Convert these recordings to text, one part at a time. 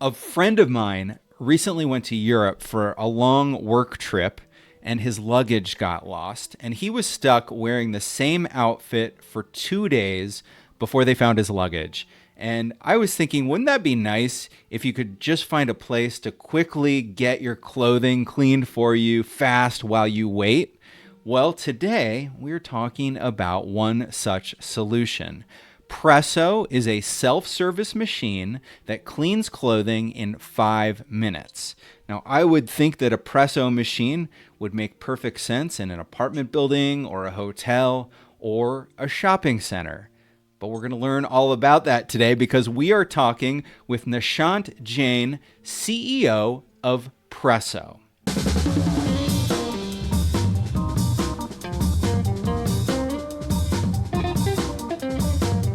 A friend of mine recently went to Europe for a long work trip and his luggage got lost. And he was stuck wearing the same outfit for 2 days before they found his luggage. And I was thinking, wouldn't that be nice if you could just find a place to quickly get your clothing cleaned for you fast while you wait? Well, today we're talking about one such solution. Presso is a self service machine that cleans clothing in 5 minutes. Now, I would think that a Presso machine would make perfect sense in an apartment building or a hotel or a shopping center. But we're going to learn all about that today because we are talking with Nishant Jain, CEO of Presso.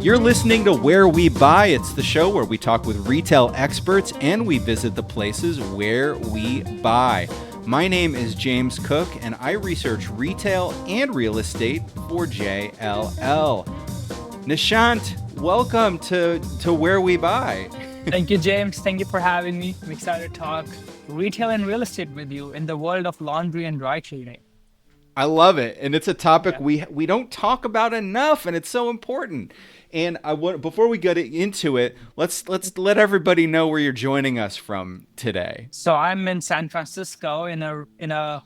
You're listening to Where We Buy. It's the show where we talk with retail experts and we visit the places where we buy. My name is James Cook and I research retail and real estate for JLL. Nishant, welcome to Where We Buy. Thank you, James. Thank you for having me. I'm excited to talk retail and real estate with you in the world of laundry and dry cleaning. I love it, and it's a topic Yeah. we don't talk about enough, and it's so important. And I want before we get into it, let's let everybody know where you're joining us from today. So I'm in San Francisco in a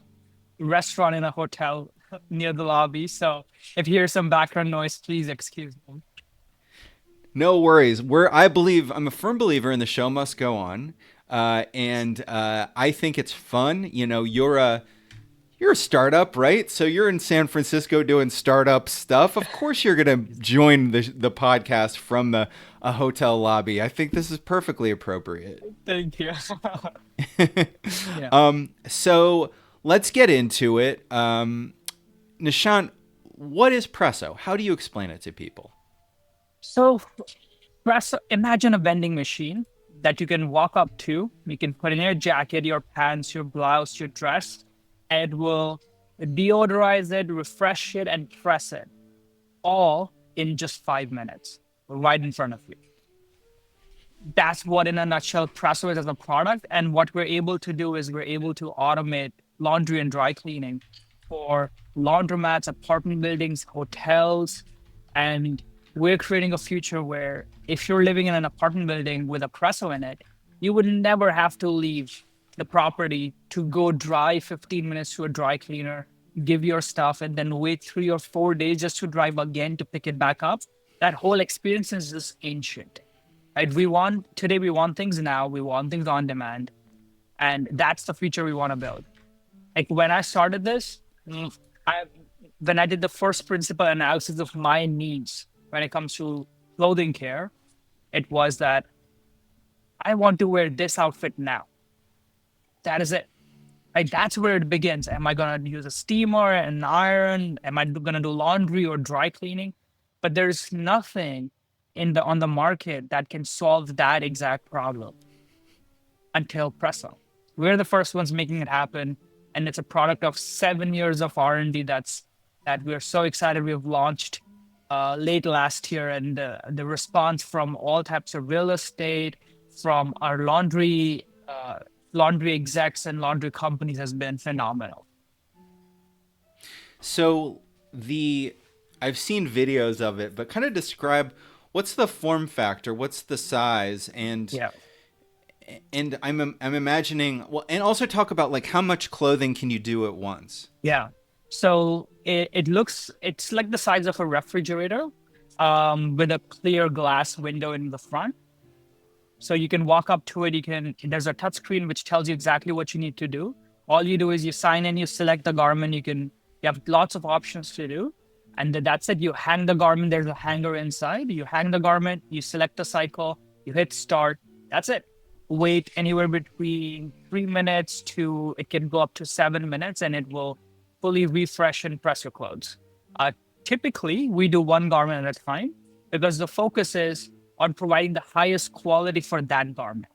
restaurant in a hotel near the lobby. So if you hear some background noise, please excuse me. No worries. I'm a firm believer in the show must go on, and I think it's fun. You know, you're a startup, right? So you're in San Francisco doing startup stuff. Of course, you're going to join the podcast from a hotel lobby. I think this is perfectly appropriate. Thank you. Yeah. So let's get into it. Nishant, what is Presso? How do you explain it to people? So imagine a vending machine that you can walk up to. You can put in your jacket, your pants, your blouse, your dress. It will deodorize it, refresh it, and press it all in just 5 minutes right in front of you. That's what, in a nutshell, Presso is as a product. And what we're able to do is we're able to automate laundry and dry cleaning for laundromats, apartment buildings, hotels. And we're creating a future where if you're living in an apartment building with a Presso in it, you would never have to leave the property to go drive 15 minutes to a dry cleaner, give your stuff, and then wait 3 or 4 days just to drive again to pick it back up. That whole experience is just ancient. Right? Today we want things now, we want things on demand. And that's the future we want to build. Like when I started this, I, when I did the first principal analysis of my needs when it comes to clothing care, it was that I want to wear this outfit now. That is it. Like that's where it begins. Am I gonna use a steamer, an iron? Am I gonna do laundry or dry cleaning? But there's nothing on the market that can solve that exact problem until Presso. We're the first ones making it happen, and it's a product of 7 years of R&D that we're so excited we have launched late last year, and the response from all types of real estate, from our laundry execs and laundry companies has been phenomenal. So I've seen videos of it, but kind of describe what's the form factor, what's the size, Yeah. and I'm imagining well, and also talk about like how much clothing can you do at once? Yeah. So it's like the size of a refrigerator, with a clear glass window in the front. So you can walk up to it. There's a touch screen which tells you exactly what you need to do. All you do is you sign in, you select the garment. You have lots of options to do. And then that's it. You hang the garment. There's a hanger inside. You hang the garment, you select the cycle, you hit start. That's it. Wait anywhere between 3 minutes to, it can go up to 7 minutes, and it will fully refresh and press your clothes. Typically, we do one garment at a time because the focus is on providing the highest quality for that garment,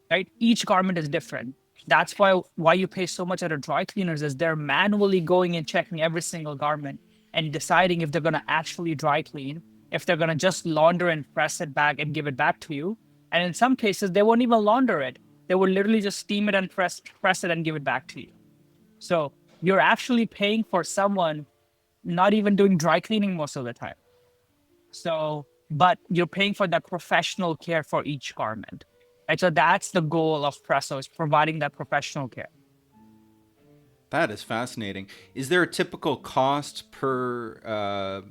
right? Each garment is different. That's why you pay so much at a dry cleaners is they're manually going and checking every single garment and deciding if they're going to actually dry clean, if they're going to just launder and press it back and give it back to you, And in some cases, they won't even launder it. They will literally just steam it and press it and give it back to you. So you're actually paying for someone not even doing dry cleaning most of the time. So, but you're paying for that professional care for each garment. Right. So that's the goal of Presso, is providing that professional care. That is fascinating. Is there a typical cost per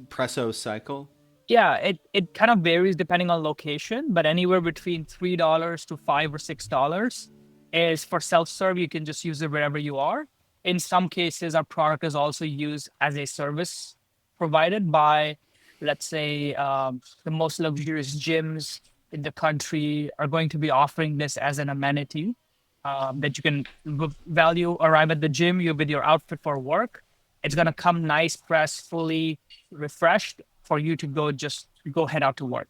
presso cycle? Yeah, it kind of varies depending on location, but anywhere between $3 to $5 or $6 is for self-serve. You can just use it wherever you are. In some cases, our product is also used as a service provided by, let's say, the most luxurious gyms in the country are going to be offering this as an amenity, that you can value, arrive at the gym, you with your outfit for work. It's gonna come nice, pressed, fully refreshed for you to go head out to work.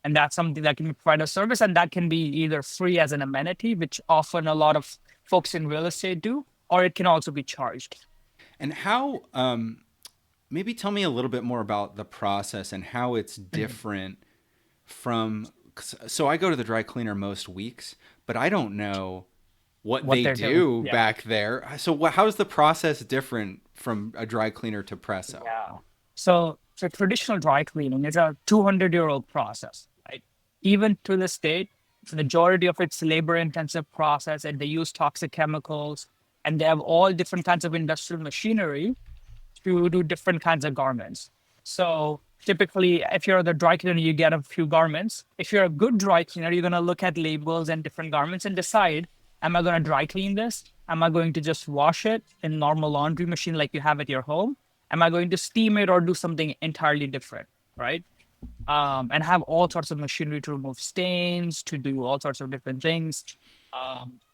And that's something that can be provide a service, and that can be either free as an amenity, which often a lot of folks in real estate do, or it can also be charged. And how, maybe tell me a little bit more about the process and how it's Mhm. different from. So I go to the dry cleaner most weeks, but I don't know what What they they're doing. do Yeah. back there. So how's the process different from a dry cleaner to presso? Yeah. So traditional dry cleaning is a 200-year-old process, right? Even to this date, the majority of it's labor-intensive process, and they use toxic chemicals, and they have all different kinds of industrial machinery to do different kinds of garments. So typically, if you're the dry cleaner, you get a few garments. If you're a good dry cleaner, you're gonna look at labels and different garments and decide, am I gonna dry clean this? Am I going to just wash it in normal laundry machine like you have at your home? Am I going to steam it or do something entirely different? Right. And have all sorts of machinery to remove stains, to do all sorts of different things.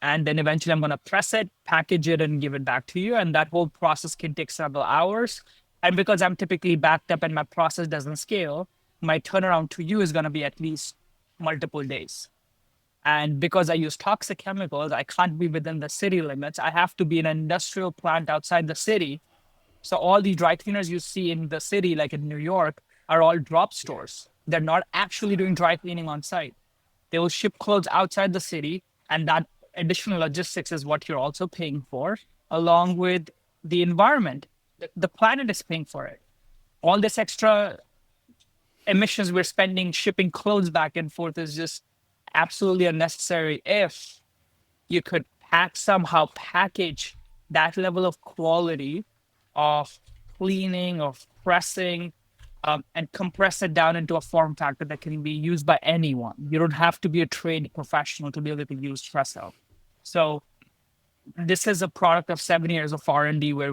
And then eventually I'm going to press it, package it, and give it back to you. And that whole process can take several hours. And because I'm typically backed up and my process doesn't scale, my turnaround to you is going to be at least multiple days. And because I use toxic chemicals, I can't be within the city limits. I have to be in an industrial plant outside the city. So all the dry cleaners you see in the city, like in New York, are all drop stores. They're not actually doing dry cleaning on site. They will ship clothes outside the city, and that additional logistics is what you're also paying for, along with the environment. The planet is paying for it. All this extra emissions we're spending shipping clothes back and forth is just absolutely unnecessary if you could somehow package that level of quality of cleaning, of pressing, and compress it down into a form factor that can be used by anyone. You don't have to be a trained professional to be able to use Presso. So this is a product of 7 years of R&D where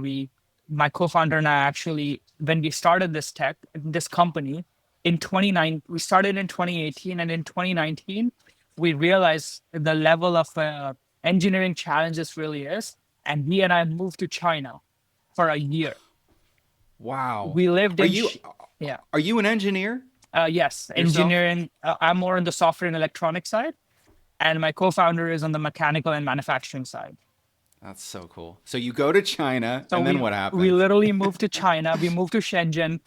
my co-founder and I actually, when we started this company in 29, we started in 2018, and in 2019, we realized the level of engineering challenges really is. And he and I moved to China for a year. Wow. We lived Are in, you yeah, are you an engineer yes, yourself? engineering. I'm more on the software and electronic side, and my co-founder is on the mechanical and manufacturing side. That's so cool. So you go to China, So and then we what we happens? literally moved to China. We moved to Shenzhen,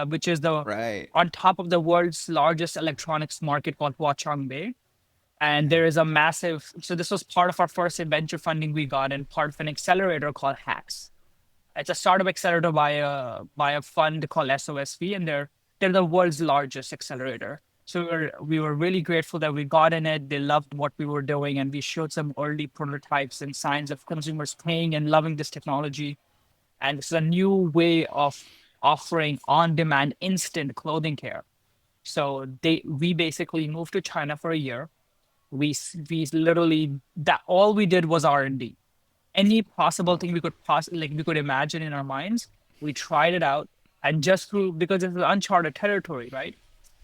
which is the Right. on top of the world's largest electronics market called Huaqiangbei. And there is a massive. So this was part of our first venture funding we got, and part of an accelerator called Hacks. It's a startup accelerator by a fund called SOSV, and they're the world's largest accelerator. So we were really grateful that we got in it. They loved what we were doing, and we showed some early prototypes and signs of consumers paying and loving this technology. And it's a new way of offering on-demand instant clothing care. So we basically moved to China for a year. We literally, that all we did was R&D. Any possible thing we could we could imagine in our minds, we tried it out. And just through, because it's uncharted territory, right?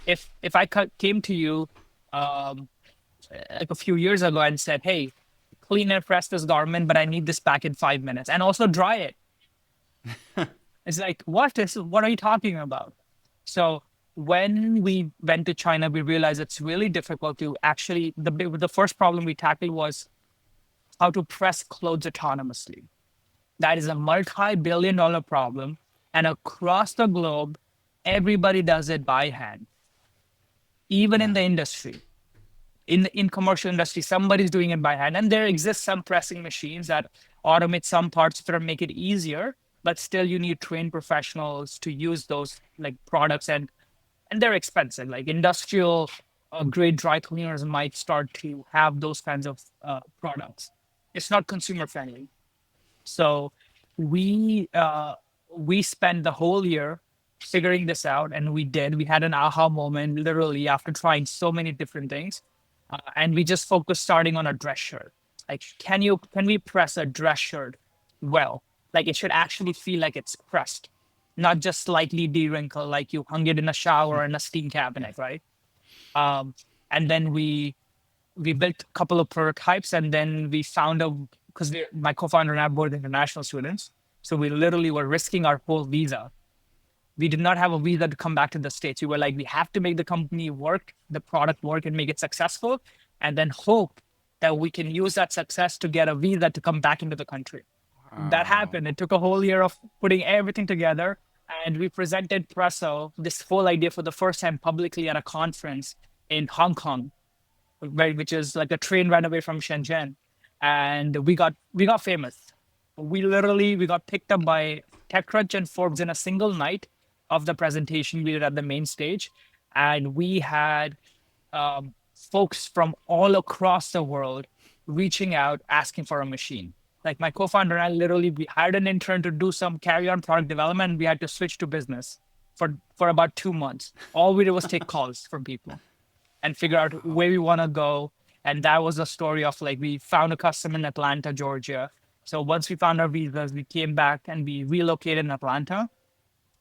If I came to you um, like a few years ago and said, hey, clean and press this garment, but I need this back in 5 minutes, and also dry it, it's like, what are you talking about? So when we went to China, we realized it's really difficult to actually, the first problem we tackled was how to press clothes autonomously. That is a multi-billion-dollar problem. And across the globe, everybody does it by hand, even in Yeah. the industry. in commercial industry, somebody's doing it by hand, and there exists some pressing machines that automate some parts that make it easier, but still you need trained professionals to use those like products, and they're expensive. Like industrial grade dry cleaners might start to have those kinds of products. It's not consumer friendly. So we we spent the whole year figuring this out, and we did. We had an aha moment literally after trying so many different things, and we just focused starting on a dress shirt. Like, can we press a dress shirt well? Like it should actually feel like it's pressed, not just slightly de-wrinkled, like you hung it in a shower in a steam cabinet, right? Um, and then we built a couple of prototypes, and then we found a because my co-founder and I are both international students, so we literally were risking our whole visa. We did not have a visa to come back to the States. We were like, we have to make the company work, the product work, and make it successful, and then hope that we can use that success to get a visa to come back into the country. That Wow. happened. It took a whole year of putting everything together, and we presented Presso this whole idea for the first time publicly at a conference in Hong Kong, right, which is like a train run away from Shenzhen, and we got famous. We got picked up by TechCrunch and Forbes in a single night of the presentation we did at the main stage, and we had folks from all across the world reaching out asking for a machine. Like my co-founder and I literally we hired an intern to do some carry-on product development, and we had to switch to business for about 2 months. All we did was take calls from people and figure out where we want to go. And that was a story of like we found a customer in Atlanta, Georgia. So once we found our visas, we came back and we relocated in Atlanta.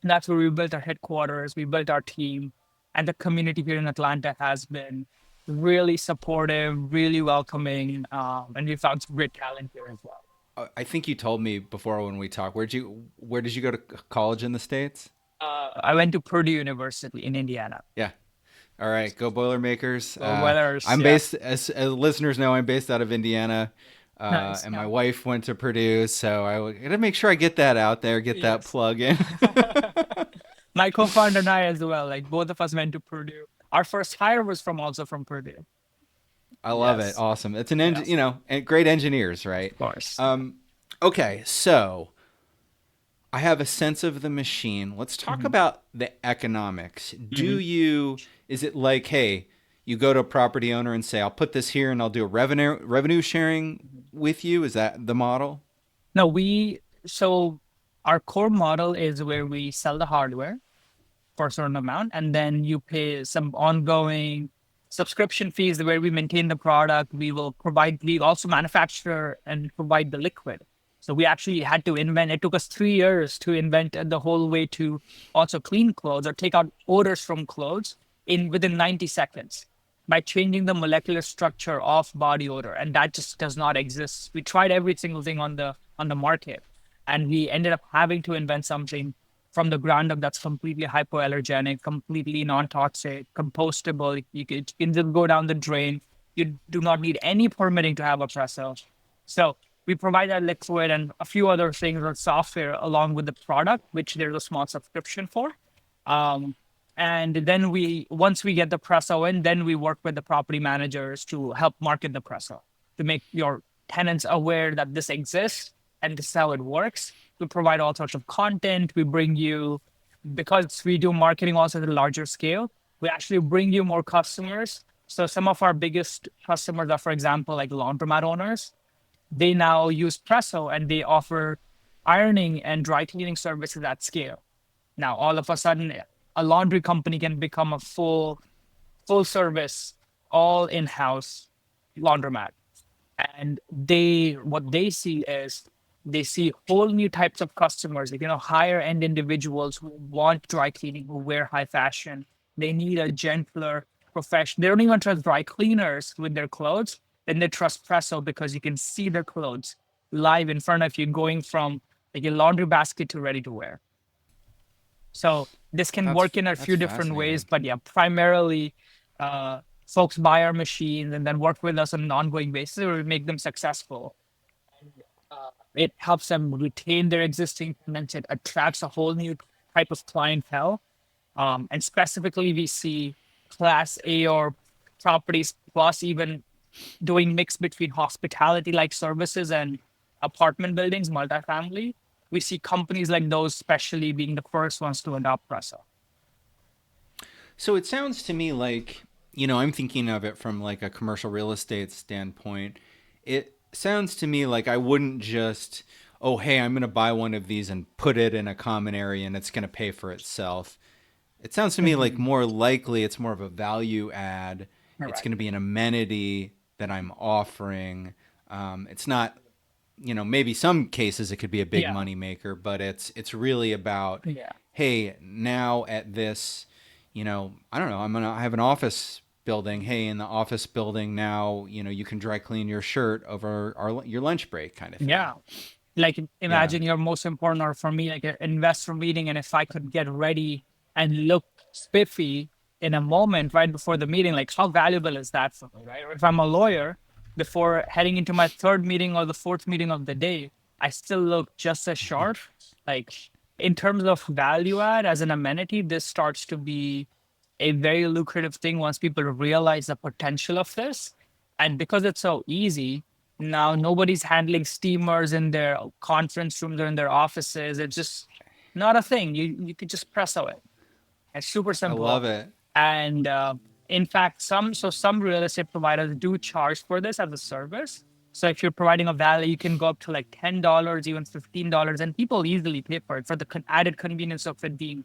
And that's where we built our headquarters, we built our team, and the community here in Atlanta has been really supportive, really welcoming, and we found some great talent here as well. I think you told me before when we talked. Where did you go to college in the States? I went to Purdue University in Indiana. Yeah. All right, go Boilermakers. So whether I'm yeah, based, as listeners know, I'm based out of Indiana, nice, and my yeah, wife went to Purdue, so gotta make sure I get that out there, get that yes. plug in. My co-founder and I as well. Like both of us went to Purdue. Our first hire was from also from Purdue. I love it. Yes. Awesome. It's an Yes. great engineers, right? Of course. Um, okay, so I have a sense of the machine. Let's talk Mhm. about the economics. Mhm. Is it like, hey, you go to a property owner and say, I'll put this here and I'll do a revenue sharing with you? Is that the model? No, so our core model is where we sell the hardware for a certain amount, and then you pay some ongoing subscription fees where we maintain the product. We also manufacture and provide the liquid. So we actually had to invent, it took us 3 years to invent the whole way to also clean clothes or take out odors from clothes in within 90 seconds by changing the molecular structure of body odor. And that just does not exist. We tried every single thing on the market, and we ended up having to invent something from the ground up that's completely hypoallergenic, completely non-toxic, compostable. You can just go down the drain. You do not need any permitting to have a Presso. So we provide that liquid and a few other things or software along with the product, which there's a small subscription for. Um, and then once we get the Presso in, then we work with the property managers to help market the Presso, to make your tenants aware that this exists and this is how it works. We provide all sorts of content. We bring you, because we do marketing also at a larger scale, we actually bring you more customers. So some of our biggest customers are, for example, like laundromat owners. They now use Presso and they offer ironing and dry cleaning services at scale. Now, all of a sudden, a laundry company can become a full service, all in-house laundromat. And what they see is they see whole new types of customers, like, higher end individuals who want dry cleaning, who wear high fashion. They need a gentler profession. They don't even trust dry cleaners with their clothes. Then they trust Presso because you can see their clothes live in front of you, going from like a laundry basket to ready to wear. So this can work in a That's few different ways, fascinating. but yeah, primarily folks buy our machines and then work with us on an ongoing basis where we make them successful. It helps them retain their existing tenants. It attracts a whole new type of clientele. And specifically, we see Class A or properties plus even doing mix between hospitality like services and apartment buildings, multifamily. We see companies like those especially being the first ones to adopt Presso. So it sounds to me like, I'm thinking of it from like a commercial real estate standpoint. It sounds to me like I wouldn't just, oh, hey, I'm going to buy one of these and put it in a common area and it's going to pay for itself. It sounds to me like Mhm. more likely it's more of a value add. It's Correct. going to be an amenity that I'm offering. It's not, maybe some cases it could be a big Yeah. money maker, but it's really about, Yeah. hey, now at this, I don't know, I have an office building. Hey, in the office building now, you can dry clean your shirt over your lunch break kind of thing. Yeah. Like Yeah. imagine your most important, or for me, like an investor meeting, and if I could get ready and look spiffy in a moment right before the meeting, like how valuable is that for me, right? Or if I'm a lawyer, before heading into my third meeting or the fourth meeting of the day, I still look just as sharp. Like in terms of value add as an amenity, this starts to be a very lucrative thing once people realize the potential of this. And because it's so easy, now nobody's handling steamers in their conference rooms or in their offices. It's just not a thing. You could just press away. It's super I simple. love it. And in fact, some real estate providers do charge for this as a service. So if you're providing a valet, you can go up to like $10, even $15, and people easily pay for it for the added convenience of it being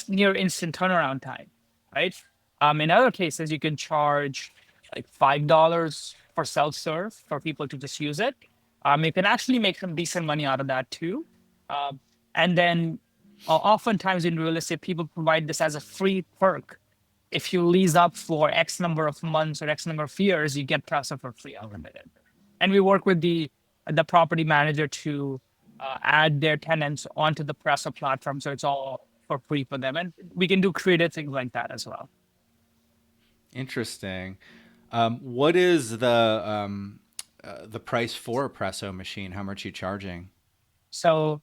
near instant turnaround time, right? In other cases, you can charge like $5 for self-serve for people to just use it. You can actually make some decent money out of that too. Um, and then oftentimes in real estate, people provide this as a free perk. If you lease up for X number of months or X number of years, you get Presso for free unlimited. And we work with the property manager to add their tenants onto the Presso platform, so it's all for free for them. And we can do creative things like that as well. Interesting. What is the price for a presso machine? How much are you charging? So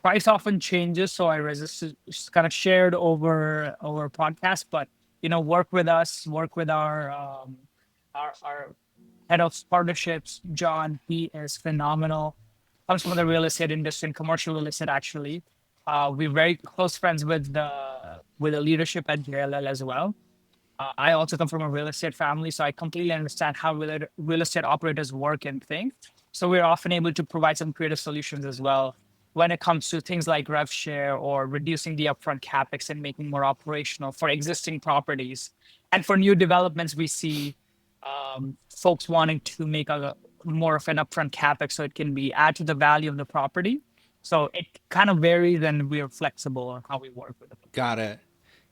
price often changes, so I resist it's kind of shared over podcast, but work with us, work with our head of partnerships, John. He is phenomenal. Comes from the real estate industry and commercial real estate actually. We're very close friends with the leadership at JLL as well. I also come from a real estate family, so I completely understand how real estate operators work and think. So we're often able to provide some creative solutions as well when it comes to things like rev share or reducing the upfront capex and making more operational for existing properties. And for new developments, we see folks wanting to make a more of an upfront capex so it can be add to the value of the property. So it kind of varies, and we are flexible on how we work with it. Got it.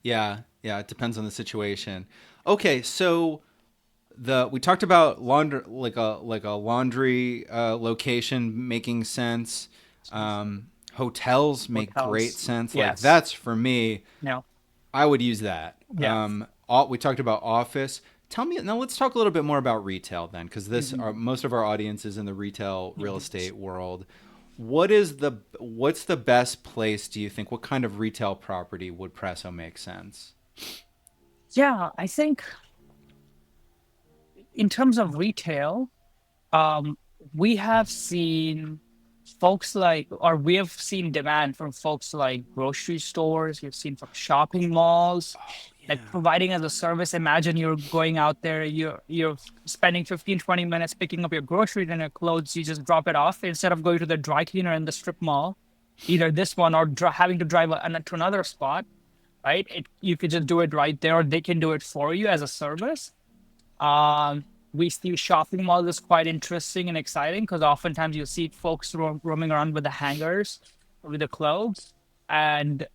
Yeah, yeah. It depends on the situation. Okay, so the we talked about laundry, like a laundry location making sense. Hotels make great Hotels, sense. Like yes. that's for me. No, I would use that. yeah. We talked about office. Tell me now. Let's talk a little bit more about retail then, because Mhm. most of our audience is in the retail real Mhm. estate world. What's the best place do you think? What kind of retail property would Presso make sense? Yeah, I think in terms of retail, um, we have seen we have seen demand from folks like grocery stores, we've seen from shopping malls, like Yeah. providing as a service. Imagine you're going out there, you're spending 15, 20 minutes picking up your groceries and your clothes, you just drop it off instead of going to the dry cleaner in the strip mall, either this one or having to drive to another spot, right? You could just do it right there, or they can do it for you as a service. We see shopping malls is quite interesting and exciting because oftentimes you see folks roaming around with the hangers, with the clothes, and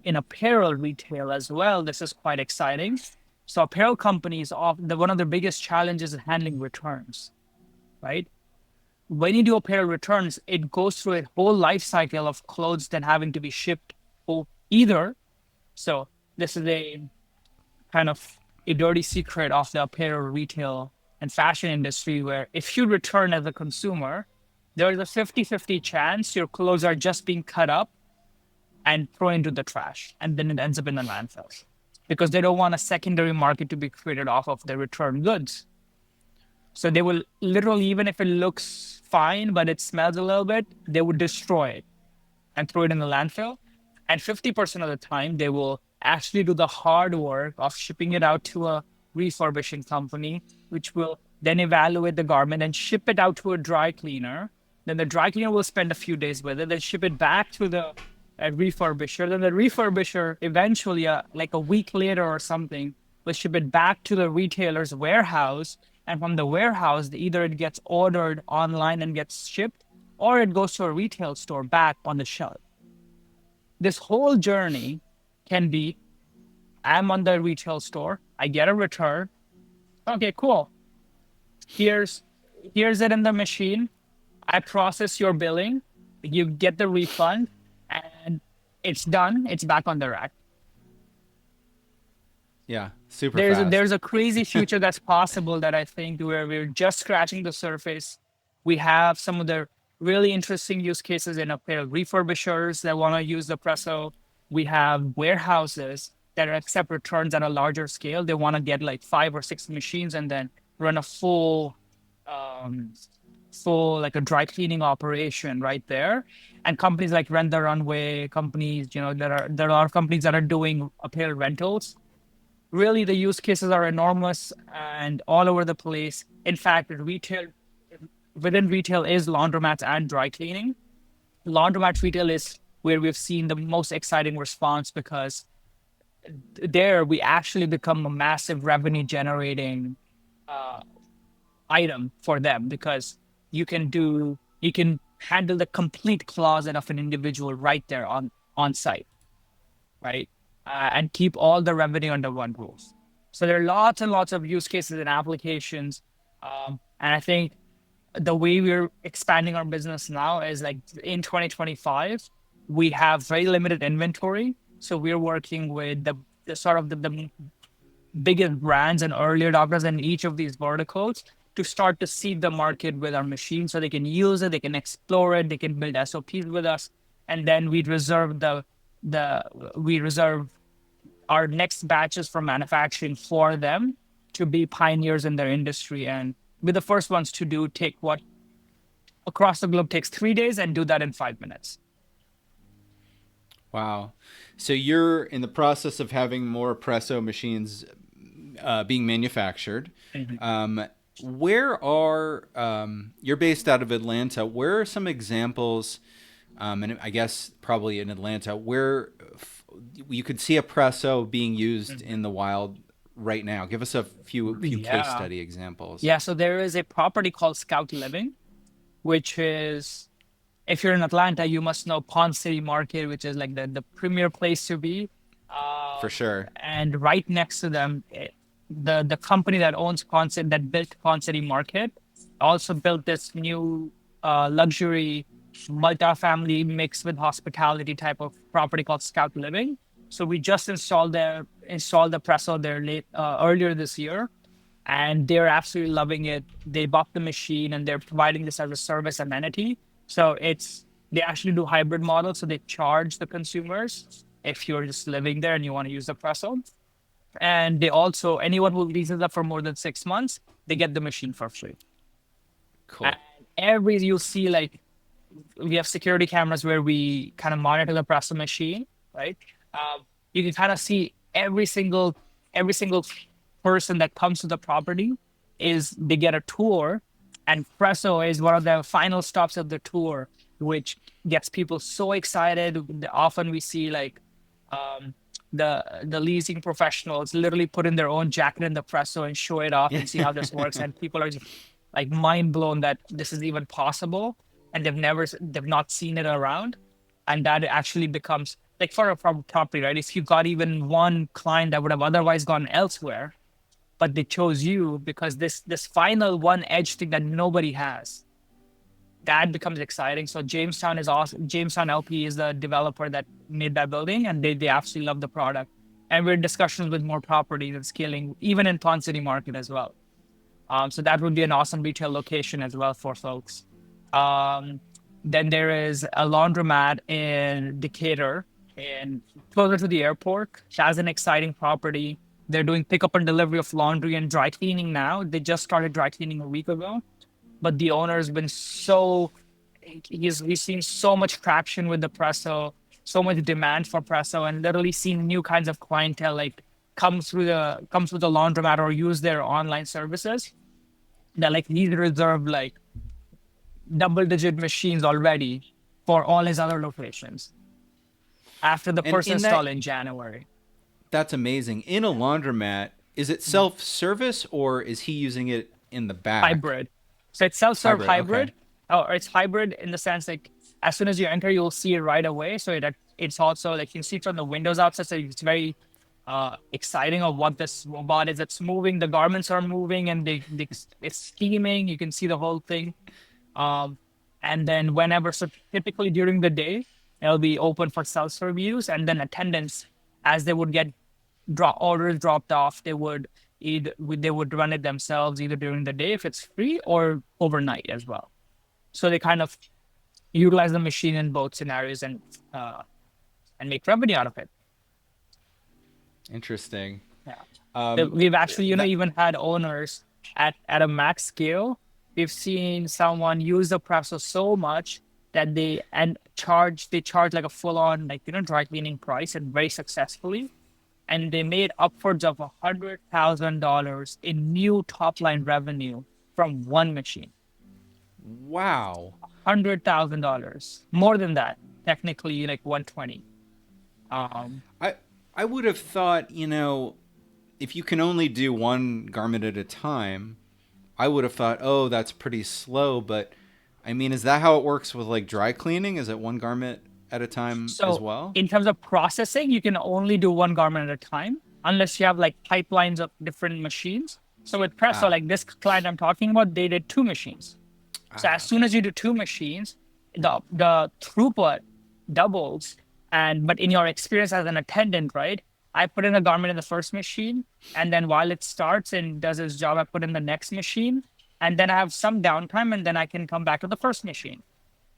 in apparel retail as well. This is quite exciting. So apparel companies, one of their biggest challenges is handling returns, right? When you do apparel returns, it goes through a whole life cycle of clothes then having to be shipped either. So this is a kind of a dirty secret of the apparel retail and fashion industry where if you return as a consumer, there is a 50-50 chance your clothes are just being cut up and thrown into the trash and then it ends up in the landfill. because they don't want a secondary market to be created off of the returned goods. So they will literally, even if it looks fine, but it smells a little bit, they would destroy it and throw it in the landfill. And 50% of the time, they will actually do the hard work of shipping it out to a refurbishing company, which will then evaluate the garment and ship it out to a dry cleaner. Then the dry cleaner will spend a few days with it, then ship it back to the refurbisher. Then the refurbisher eventually, like a week later or something, will ship it back to the retailer's warehouse. And from the warehouse, either it gets ordered online and gets shipped, or it goes to a retail store back on the shelf. This whole journey can be, I'm on the retail store, I get a return. Okay, cool. Here's it in the machine. I process your billing, you get the refund, and it's done. It's back on the rack. Yeah, super fast. There's a crazy future that's possible that I think where we're just scratching the surface. We have some of the really interesting use cases in apparel refurbishers that want to use the Presso. We have warehouses that accept returns at a larger scale. They want to get like 5 or 6 machines and then run a full like a dry cleaning operation right there. And companies like Rent the Runway, companies, there are a lot of companies that are doing apparel rentals. Really, the use cases are enormous and all over the place. In fact, within retail is laundromats and dry cleaning. Laundromat retail is where we've seen the most exciting response, because there we actually become a massive revenue generating item for them, because you can handle the complete closet of an individual right there on site, right? And keep all the revenue under one roof. So there are lots and lots of use cases and applications. And I think the way we're expanding our business now is like in 2025, we have very limited inventory. So we're working with the sort of the biggest brands and early adopters in each of these verticals to start to seed the market with our machine, so they can use it, they can explore it, they can build SOPs with us. And then we reserve our next batches for manufacturing for them to be pioneers in their industry. And we're the first ones to take what across the globe takes 3 days and do that in 5 minutes. Wow. So you're in the process of having more Presso machines being manufactured. Mm-hmm. You're based out of Atlanta. Where are some examples, and I guess probably in Atlanta, where you could see a Presso being used in the wild right now? Give us a few case study examples. Yeah, so there is a property called Scout Living, which is, if you're in Atlanta, you must know Pond City Market, which is like the premier place to be. For sure. And right next to them, the company that owns that built Pond City Market also built this new luxury multifamily mixed with hospitality type of property called Scout Living. So we just installed the Presso there earlier this year, and they're absolutely loving it. They bought the machine and they're providing this as a service amenity. So they actually do hybrid models. So they charge the consumers if you're just living there and you want to use the Presso. And they also, anyone who leases up for more than 6 months, they get the machine for free. Cool. And you'll see, like, we have security cameras where we kind of monitor the Presso machine, right? You can kind of see every single person that comes to the property they get a tour, and Presso is one of the final stops of the tour, which gets people so excited. Often we see like the leasing professionals literally put in their own jacket in the Presso and show it off and see how this works, and people are just like mind blown that this is even possible, and they've not seen it around. And that actually becomes like, for a property, right? If you got even one client that would have otherwise gone elsewhere, but they chose you because this final one edge thing that nobody has, that becomes exciting. So Jamestown is awesome. Jamestown LP is the developer that made that building, and they absolutely love the product. And we're in discussions with more properties and scaling, even in Pond City Market as well. So that would be an awesome retail location as well for folks. Then there is a laundromat in Decatur. in closer to the airport. That's an exciting property. They're doing pickup and delivery of laundry and dry cleaning now. They just started dry cleaning a week ago, but the owner's been so he's seen so much traction with the Presso, so much demand for Presso, and literally seen new kinds of clientele like comes through the laundromat or use their online services. That like he's reserved like double-digit machines already for all his other locations after the And first in that, install in January. that's amazing. In a laundromat, is it self-service or is he using it in the back? Hybrid. So it's self-serve Hybrid. Okay. hybrid, or it's hybrid in the sense like as soon as you enter, you'll see it right away. So it's also like you can see it from the windows outside. So it's very exciting of what this robot is. It's moving. The garments are moving, and it's steaming. You can see the whole thing. Um, and then whenever, so typically during the day, it'll be open for self-serve use, and then attendants, as they would get orders dropped off, they would run it themselves either during the day if it's free or overnight as well. So they kind of utilize the machine in both scenarios and make revenue out of it. Interesting. Yeah. Um, We've actually, that even had owners at a max scale. We've seen someone use the Presso so much that they charge like a full on like dry cleaning price and very successfully, and they made upwards of $100,000 in new top line revenue from one machine. wow. $100,000, more than that, technically like 120. Um, I I would have thought, if you can only do one garment at a time, I would have thought, oh, that's pretty slow. But I mean, is that how it works with like dry cleaning? Is it one garment at a time as So well? in terms of processing, you can only do one garment at a time unless you have like pipelines of different machines. So with Presso, Ah, like this client I'm talking about, they did two machines. So as soon okay. as you do two machines, the throughput doubles. And but in your experience as an attendant, right? I put in a garment in the first machine, and then while it starts and does its job, I put in the next machine, and then I have some downtime, and then I can come back to the first machine.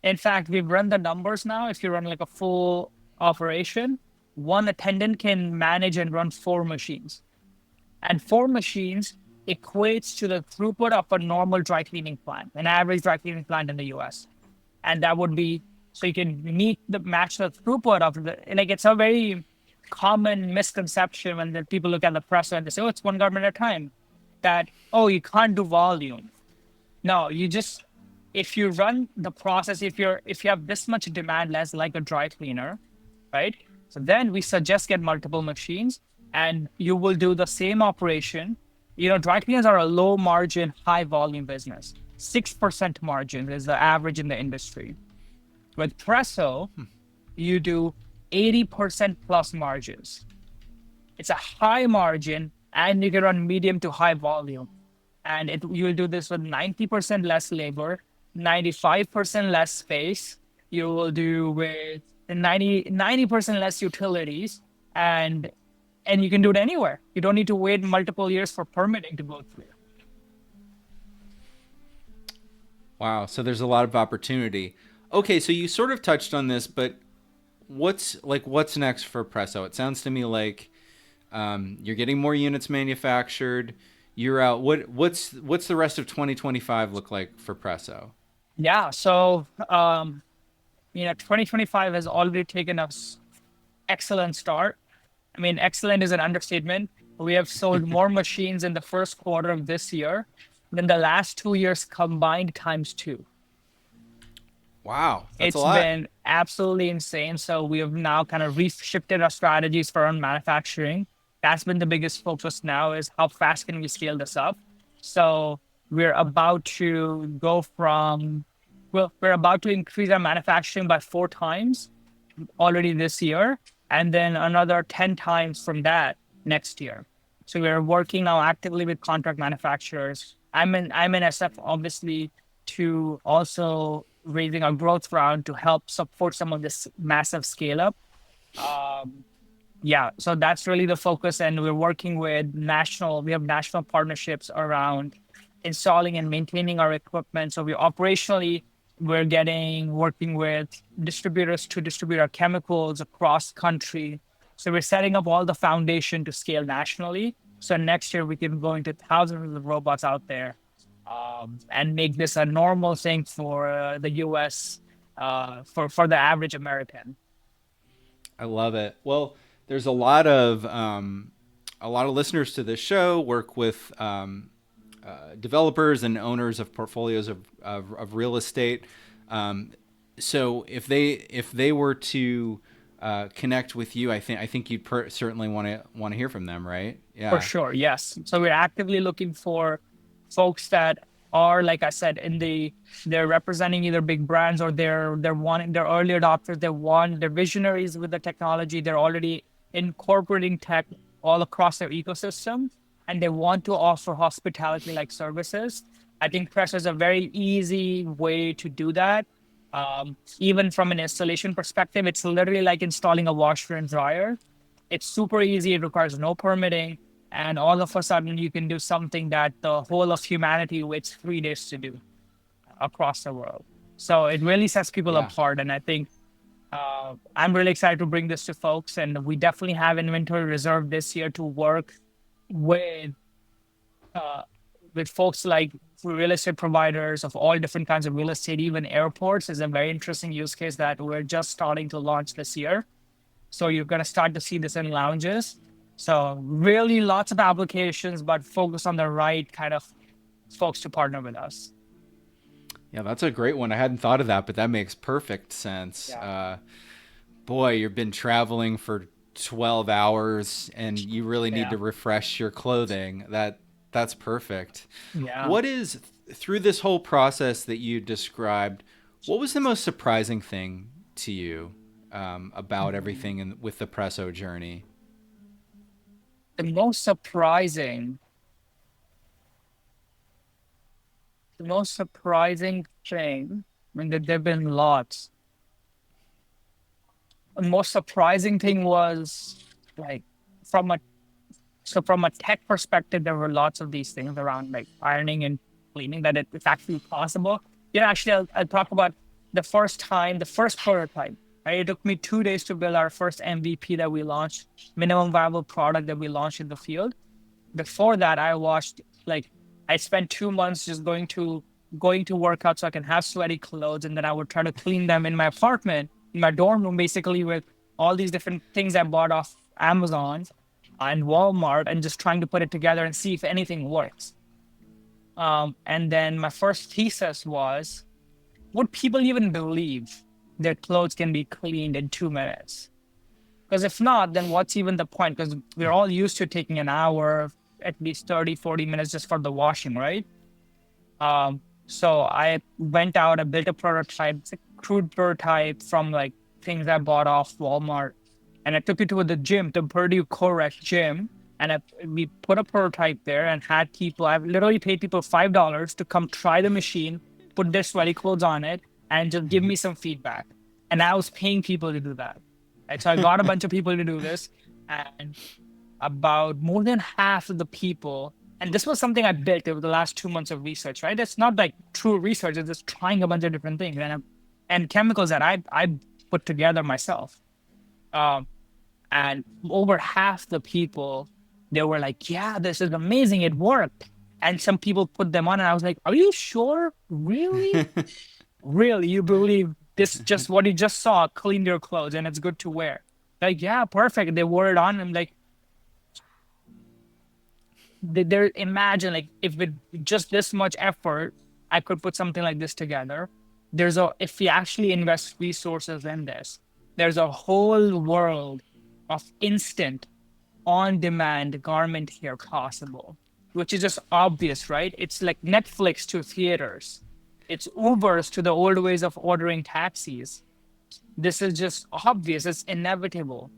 In fact, we've run the numbers now. If you run like a full operation, one attendant can manage and run four machines. And four machines equates to the throughput of a normal dry cleaning plant, an average dry cleaning plant in the US. And that would be so you can match the throughput of the like it's a very common misconception when the people look at the presser and they say, oh, it's one garment at a time. That, oh, you can't do volume. No, you just if you run the process, if you have this much demand less like a dry cleaner, right? So then we suggest get multiple machines and you will do the same operation. Dry cleaners are a low margin, high volume business. 6% margin is the average in the industry. With Presso, you do 80% plus margins. It's a high margin and you can run medium to high volume. And you'll do this with 90% less labor, 95% less space. You will do with 90% less utilities, and you can do it anywhere. You don't need to wait multiple years for permitting to go through. Wow. So there's a lot of opportunity. Okay, so you sort of touched on this, but what's next for Presso? It sounds to me like you're getting more units manufactured. You're out. What's the rest of 2025 look like for Presso? Yeah. So, 2025 has already taken us excellent start. I mean, excellent is an understatement. We have sold more machines in the first quarter of this year than the last 2 years combined times two. Wow, that's a It's lot. been absolutely insane. So we have now kind of reshifted our strategies for our manufacturing. That's been the biggest focus now is how fast can we scale this up? So we're about to go from, well, we're about to increase our manufacturing by 4 times already this year, and then another 10 times from that next year. So we're working now actively with contract manufacturers. I'm in SF obviously to also raising our growth round to help support some of this massive scale up. Um, yeah, so that's really the focus, and we're working with we have national partnerships around installing and maintaining our equipment. So we operationally we're getting working with distributors to distribute our chemicals across country. So we're setting up all the foundation to scale nationally. So next year we can go into thousands of robots out there, and make this a normal thing for the US, for the average American. I love it. Well, there's a lot of listeners to this show work with developers and owners of portfolios of real estate. So if they were to connect with you, I think you'd certainly want to hear from them, right? For Yeah. sure, yes. So we're actively looking for folks that are, like I said, they're representing either big brands, or they're early adopters. They're visionaries with the technology. They're already incorporating tech all across their ecosystem, and they want to offer hospitality like services. I think Presso is a very easy way to do that. Even from an installation perspective, it's literally like installing a washer and dryer. It's super easy. It requires no permitting. And all of a sudden, you can do something that the whole of humanity waits 3 days to do across the world. So it really sets people Yeah. apart. And I think I'm really excited to bring this to folks. And we definitely have inventory reserved this year to work with uh, with folks like real estate providers of all different kinds of real estate. Even airports is a very interesting use case that we're just starting to launch this year. So you're going to start to see this in lounges. So really lots of applications, but focus on the right kind of folks to partner with us. Yeah, that's a great one. I hadn't thought of that, but that makes perfect sense. Yeah. Boy, you've been traveling for 12 hours and you really need Yeah. to refresh your clothing. That's perfect. Yeah. What is through this whole process that you described, what was the most surprising thing to you about everything with the Presso journey? The most surprising, the most surprising thing, I mean, there have been lots. The most surprising thing was like from a from a tech perspective, there were lots of these things around like ironing and cleaning that it's actually possible. Yeah, actually, I'll talk about the first time, the first prototype. Right? It took me 2 days to build our first MVP that we launched, minimum viable product that we launched in the field. Before that, I spent 2 months just going to work out so I can have sweaty clothes, and then I would try to clean them in my apartment, in my dorm room, basically with all these different things I bought off Amazon and Walmart, and just trying to put it together and see if anything works. And then my first thesis was, would people even believe their clothes can be cleaned in 2 minutes? Because if not, then what's even the point? Because we're all used to taking an hour, at least 30, 40 minutes just for the washing, right? So I went out, I built a prototype, it's a crude prototype from like things I bought off Walmart. And I took it to the gym, the Purdue Correct gym. And we put a prototype there and had people, I've literally paid people $5 to come try the machine, put their sweaty clothes on it, and just give me some feedback. And I was paying people to do that. Right? So I got a bunch of people to do this. And about more than half of the people, and this was something I built over the last 2 months of research, right? It's not like true research, it's just trying a bunch of different things and chemicals that I put together myself. Um, and over half the people, they were like, yeah, this is amazing, it worked. And some people put them on, and I was like, are you sure? Really? Really? You believe this, just what you just saw, clean your clothes and it's good to wear? Like, yeah, perfect. They wore it on. I'm like, there, imagine like if with just this much effort I could put something like this together. If we actually invest resources in this, there's a whole world of instant on demand garment here possible, which is just obvious, right? It's like Netflix to theaters, it's Ubers to the old ways of ordering taxis. This is just obvious, it's inevitable.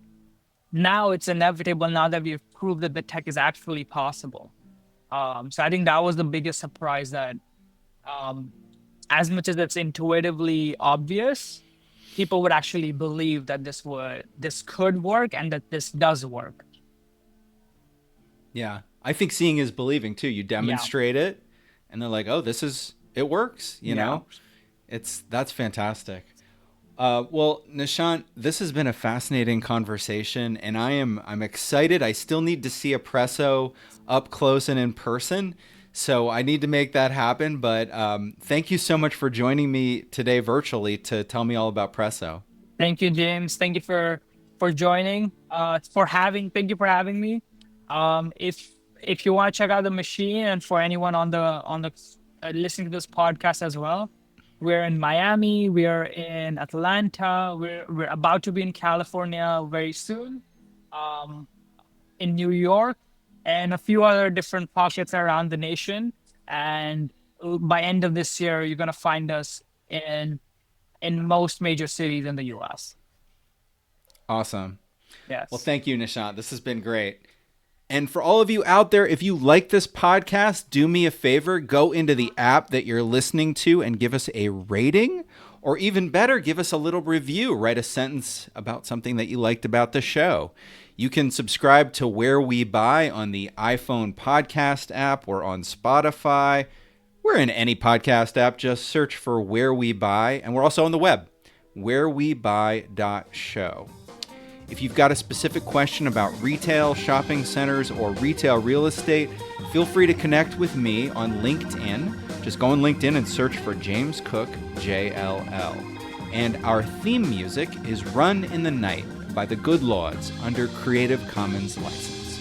Now it's inevitable now that we've proved that the tech is actually possible. So I think that was the biggest surprise, that um, as much as it's intuitively obvious, people would actually believe that this could work and that this does work. Yeah. I think seeing is believing too. You Yeah, demonstrate it and they're like, "Oh, it works," you yeah, know? That's fantastic. Well, Nishant, this has been a fascinating conversation, and I'm excited. I still need to see a Presso up close and in person, so I need to make that happen. But thank you so much for joining me today virtually to tell me all about Presso. Thank you, James. Thank you for joining. Thank you for having me. If you want to check out the machine, and for anyone on the listening to this podcast as well, we're in Miami, we're in Atlanta, we're about to be in California very soon, um, in New York, and a few other different pockets around the nation. And by end of this year, you're gonna find us in most major cities in the US. Awesome. Well, Yes. thank you, Nishant. This has been great. And for all of you out there, if you like this podcast, do me a favor, go into the app that you're listening to and give us a rating, or even better, give us a little review. Write a sentence about something that you liked about the show. You can subscribe to Where We Buy on the iPhone podcast app or on Spotify. We're in any podcast app. Just search for Where We Buy. And we're also on the web, wherewebuy.show. If you've got a specific question about retail, shopping centers, or retail real estate, feel free to connect with me on LinkedIn. Just go on LinkedIn and search for James Cook, JLL. And our theme music is Run in the Night by the Good Lords under Creative Commons license.